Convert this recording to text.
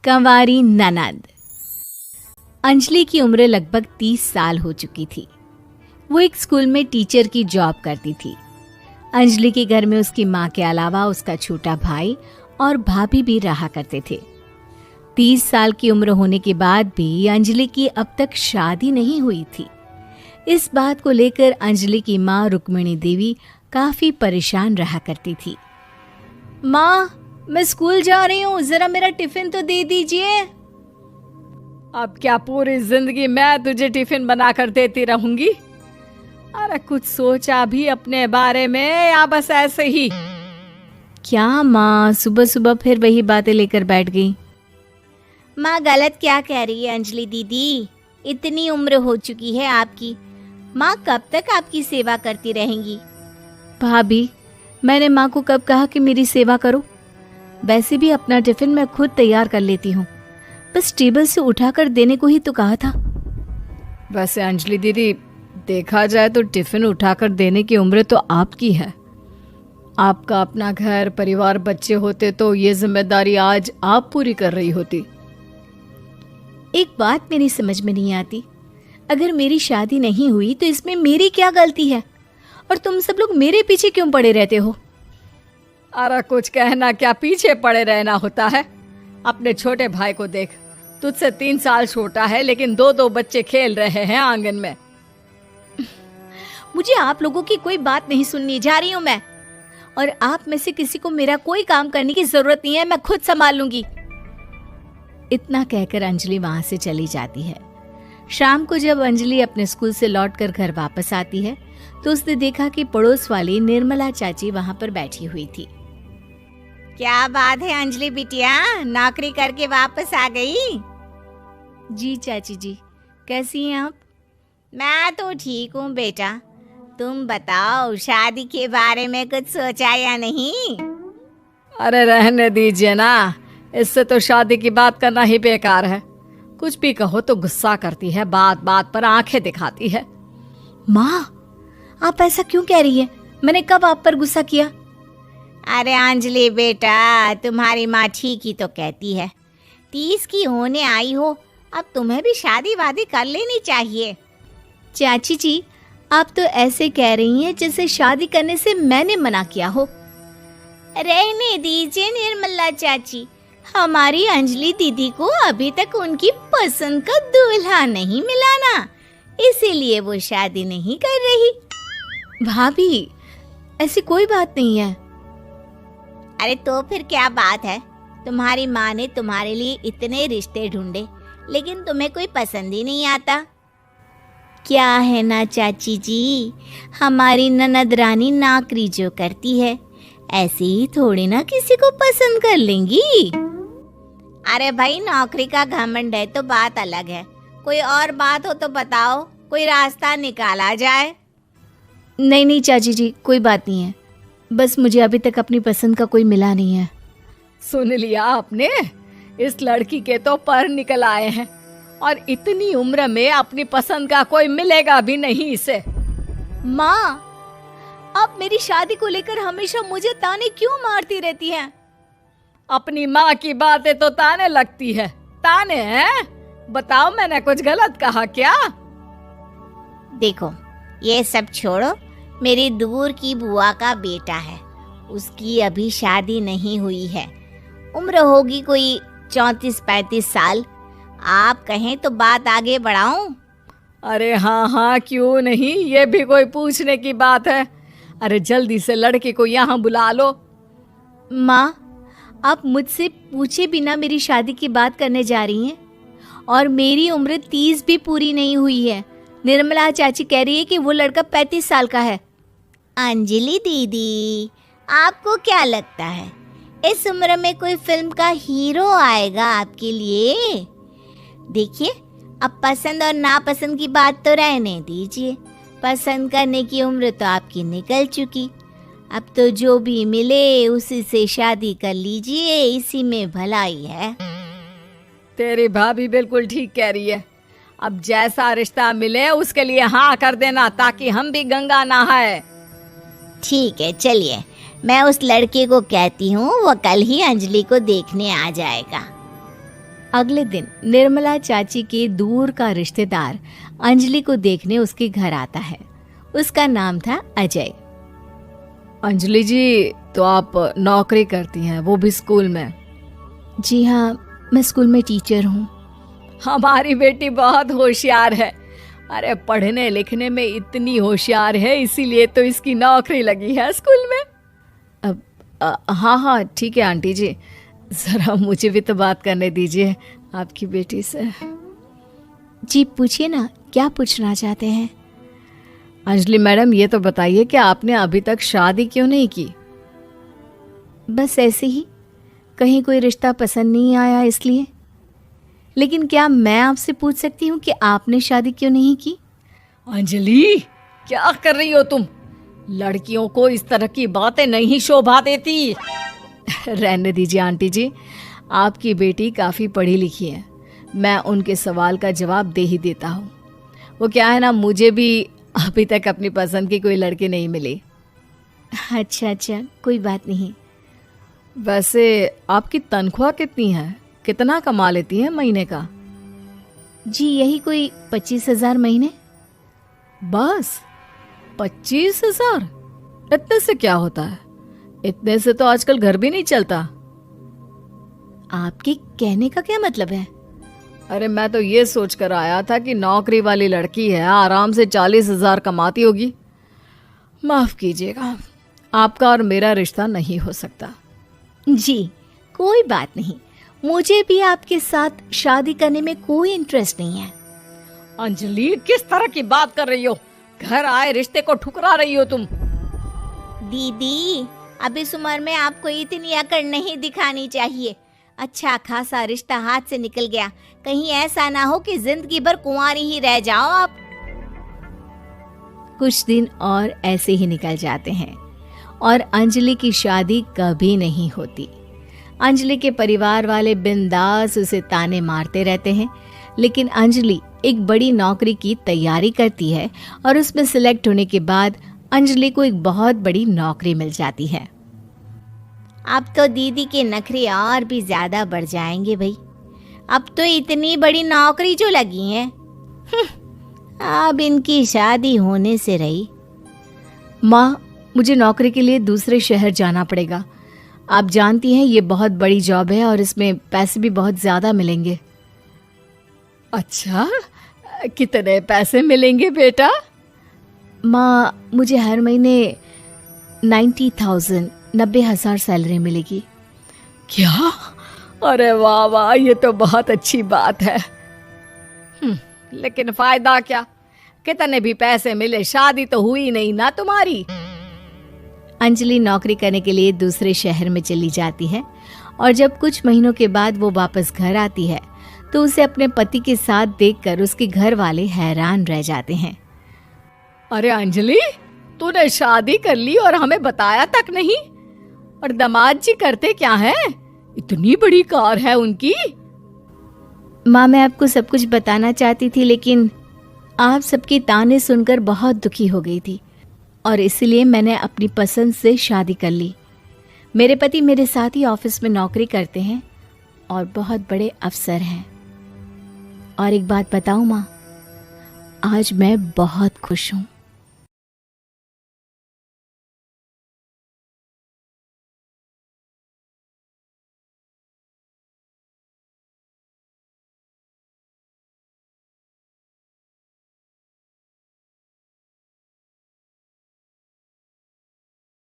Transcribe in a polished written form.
कंवारी ननद। अंजलि की उम्र लगभग 30 साल हो चुकी थी। वो एक स्कूल में टीचर की जॉब करती थी। अंजलि के घर में उसकी माँ के अलावा उसका छोटा भाई और भाभी भी रहा करते थे। 30 साल की उम्र होने के बाद भी अंजलि की अब तक शादी नहीं हुई थी। इस बात को लेकर अंजलि की माँ रुक्मिणी देवी काफी परेशान रहा करती थी। माँ, मैं स्कूल जा रही हूँ, जरा मेरा टिफिन तो दे दीजिए। अब क्या पूरी जिंदगी मैं तुझे टिफिन बनाकर देती रहूंगी? अरे कुछ सोचा भी अपने बारे में या बस ऐसे ही? क्या माँ, सुबह सुबह फिर वही बातें लेकर बैठ गई। माँ गलत क्या कह रही है अंजलि दीदी? इतनी उम्र हो चुकी है आपकी, माँ कब तक आपकी सेवा करती रहेंगी? भाभी, मैंने माँ को कब कहा कि मेरी सेवा करो? वैसे भी अपना टिफिन मैं खुद तैयार कर लेती हूँ, बस टेबल से उठाकर देने को ही तो कहा था। वैसे अंजलि दीदी, देखा जाए तो टिफिन उठाकर देने की उम्र तो आपकी है। आपका अपना घर परिवार बच्चे होते तो ये जिम्मेदारी आज आप पूरी कर रही होती। एक बात मेरी समझ में नहीं आती, अगर मेरी शादी नहीं हुई तो इसमें मेरी क्या गलती है और तुम सब लोग मेरे पीछे क्यों पड़े रहते हो? अरे कुछ कहना क्या पीछे पड़े रहना होता है? अपने छोटे भाई को देख, तुझसे 3 साल छोटा है लेकिन 2 बच्चे खेल रहे हैं आंगन में। मुझे आप लोगों की कोई बात नहीं सुननी, जा रही हूँ मैं। और आप में से किसी को मेरा कोई काम करने की जरूरत नहीं है, मैं खुद संभाल लूंगी। इतना कहकर अंजलि वहां से चली जाती है। शाम को जब अंजलि अपने स्कूल से लौटकर घर वापस आती है तो उसने देखा कि पड़ोस वाली निर्मला चाची वहां पर बैठी हुई थी। क्या बात है अंजलि बिटिया, नौकरी करके वापस आ गई? जी चाची जी, कैसी हैं आप? मैं तो ठीक हूँ बेटा, तुम बताओ शादी के बारे में कुछ सोचा या नहीं? अरे रहने दीजिए ना, इससे तो शादी की बात करना ही बेकार है। कुछ भी कहो तो गुस्सा करती है, बात बात पर आंखें दिखाती है। माँ, आप ऐसा क्यों कह रही हैं? मैंने कब आप पर गुस्सा किया? अरे अंजलि बेटा, तुम्हारी माँ ठीक ही तो कहती है। 30 की होने आई हो, अब तुम्हें भी शादी वादी कर लेनी चाहिए। चाची जी, आप तो ऐसे कह रही हैं जैसे शादी करने से मैंने मना किया हो। रहने दीजिए निर्मला चाची, हमारी अंजलि दीदी को अभी तक उनकी पसंद का दूल्हा नहीं मिला ना, इसीलिए वो शादी नहीं कर रही। भाभी, ऐसी कोई बात नहीं है। अरे तो फिर क्या बात है? तुम्हारी माँ ने तुम्हारे लिए इतने रिश्ते ढूंढे लेकिन तुम्हें कोई पसंद ही नहीं आता। क्या है ना चाची जी, हमारी ननद रानी नौकरी जो करती है ऐसे ही थोड़ी ना किसी को पसंद कर लेंगी। अरे भाई, नौकरी का घमंड है तो बात अलग है, कोई और बात हो तो बताओ, कोई रास्ता निकाला जाए। नहीं नहीं चाची जी, कोई बात नहीं है, बस मुझे अभी तक अपनी पसंद का कोई मिला नहीं है। सुन लिया आपने, इस लड़की के तो पर निकल आए हैं और इतनी उम्र में अपनी पसंद का कोई मिलेगा भी नहीं इसे। माँ, आप मेरी शादी को लेकर हमेशा मुझे ताने क्यों मारती रहती हैं? अपनी माँ की बातें तो ताने लगती है। ताने हैं? बताओ, मैंने कुछ गलत कहा क्या? देखो, ये सब छोड़ो, मेरी दूर की बुआ का बेटा है, उसकी अभी शादी नहीं हुई है, उम्र होगी कोई 34-35 साल। आप कहें तो बात आगे बढ़ाऊं? अरे हाँ हाँ, क्यों नहीं, ये भी कोई पूछने की बात है। अरे जल्दी से लड़के को यहाँ बुला लो। माँ, आप मुझसे पूछे बिना मेरी शादी की बात करने जा रही हैं और मेरी उम्र 30 भी पूरी नहीं हुई है। निर्मला चाची कह रही है कि वो लड़का 35 साल का है। अंजलि दीदी, आपको क्या लगता है इस उम्र में कोई फिल्म का हीरो आएगा आपके लिए? देखिए, अब पसंद और नापसंद की बात तो रहने दीजिए, पसंद करने की उम्र तो आपकी निकल चुकी। अब तो जो भी मिले उसी से शादी कर लीजिए, इसी में भलाई है। तेरी भाभी बिल्कुल ठीक कह रही है। अब जैसा रिश्ता मिले उसके लिए हाँ कर देना, ताकि हम भी गंगा नहाए। ठीक है, चलिए मैं उस लड़के को कहती हूँ, वो कल ही अंजलि को देखने आ जाएगा। अगले दिन निर्मला चाची के दूर का रिश्तेदार अंजलि को देखने उसके घर आता है। उसका नाम था अजय। अंजलि जी, तो आप नौकरी करती हैं, वो भी स्कूल में? जी हाँ, मैं स्कूल में टीचर हूँ। हमारी बेटी बहुत होशियार है। अरे पढ़ने लिखने में इतनी होशियार है, इसीलिए तो इसकी नौकरी लगी है स्कूल में। हाँ हाँ ठीक है आंटी जी, ज़रा मुझे भी तो बात करने दीजिए आपकी बेटी से। जी पूछिए ना, क्या पूछना चाहते हैं? अंजलि मैडम, ये तो बताइए कि आपने अभी तक शादी क्यों नहीं की? बस ऐसे ही, कहीं कोई रिश्ता पसंद नहीं आया इसलिए। लेकिन क्या मैं आपसे पूछ सकती हूँ कि आपने शादी क्यों नहीं की? अंजलि, क्या कर रही हो तुम? लड़कियों को इस तरह की बातें नहीं शोभा देती। रहने दीजिए आंटी जी, आपकी बेटी काफ़ी पढ़ी लिखी है, मैं उनके सवाल का जवाब दे ही देता हूँ। वो क्या है ना, मुझे भी अभी तक अपनी पसंद की कोई लड़की नहीं मिली। अच्छा, कोई बात नहीं। वैसे आपकी तनख्वाह कितनी है? कितना कमा लेती हैं महीने का? जी यही कोई 25,000 महीने। बस 25,000? इतने से क्या होता है? इतने से तो आजकल घर भी नहीं चलता। आपके कहने का क्या मतलब है? अरे मैं तो ये सोच कर आया था कि नौकरी वाली लड़की है, आराम से 40,000 कमाती होगी। माफ कीजिएगा, आपका और मेरा रिश्ता नहीं हो सकता। जी कोई बात नहीं, मुझे भी आपके साथ शादी करने में कोई इंटरेस्ट नहीं है। अंजलि, किस तरह की बात कर रही हो? घर आए रिश्ते को ठुकरा रही हो तुम। दीदी, अब इस उम्र में आपको इतनी अकड़ नहीं दिखानी चाहिए। अच्छा खासा रिश्ता हाथ से निकल गया, कहीं ऐसा ना हो कि जिंदगी भर कुंवारी ही रह जाओ आप। कुछ दिन और ऐसे ही निकल जाते हैं और अंजलि की शादी कभी नहीं होती। अंजलि के परिवार वाले बिंदास उसे ताने मारते रहते हैं, लेकिन अंजलि एक बड़ी नौकरी की तैयारी करती है और उसमें सिलेक्ट होने के बाद अंजलि को एक बहुत बड़ी नौकरी मिल जाती है। अब तो दीदी के नखरे और भी ज्यादा बढ़ जाएंगे भाई। अब तो इतनी बड़ी नौकरी जो लगी है, अब इनकी शादी होने से रही। माँ, मुझे नौकरी के लिए दूसरे शहर जाना पड़ेगा। आप जानती हैं ये बहुत बड़ी जॉब है और इसमें पैसे भी बहुत ज़्यादा मिलेंगे। अच्छा, कितने पैसे मिलेंगे बेटा? माँ, मुझे हर महीने 90,000 सैलरी मिलेगी। क्या? अरे वाह वाह, ये तो बहुत अच्छी बात है। लेकिन फायदा क्या? कितने भी पैसे मिले, शादी तो हुई नहीं ना तुम्हारी। अंजलि नौकरी करने के लिए दूसरे शहर में चली जाती है और जब कुछ महीनों के बाद वो वापस घर आती है तो उसे अपने पति के साथ देखकर उसके घर वाले हैरान रह जाते हैं। अरे अंजलि, तूने शादी कर ली और हमें बताया तक नहीं। और दामाद जी करते क्या हैं? इतनी बड़ी कार है उनकी। माँ, मैं आपको सब कुछ बताना चाहती थी, लेकिन आप सबके ताने सुनकर बहुत दुखी हो गई थी और इसलिए मैंने अपनी पसंद से शादी कर ली। मेरे पति मेरे साथ ही ऑफिस में नौकरी करते हैं और बहुत बड़े अफसर हैं। और एक बात बताऊं माँ, आज मैं बहुत खुश हूँ।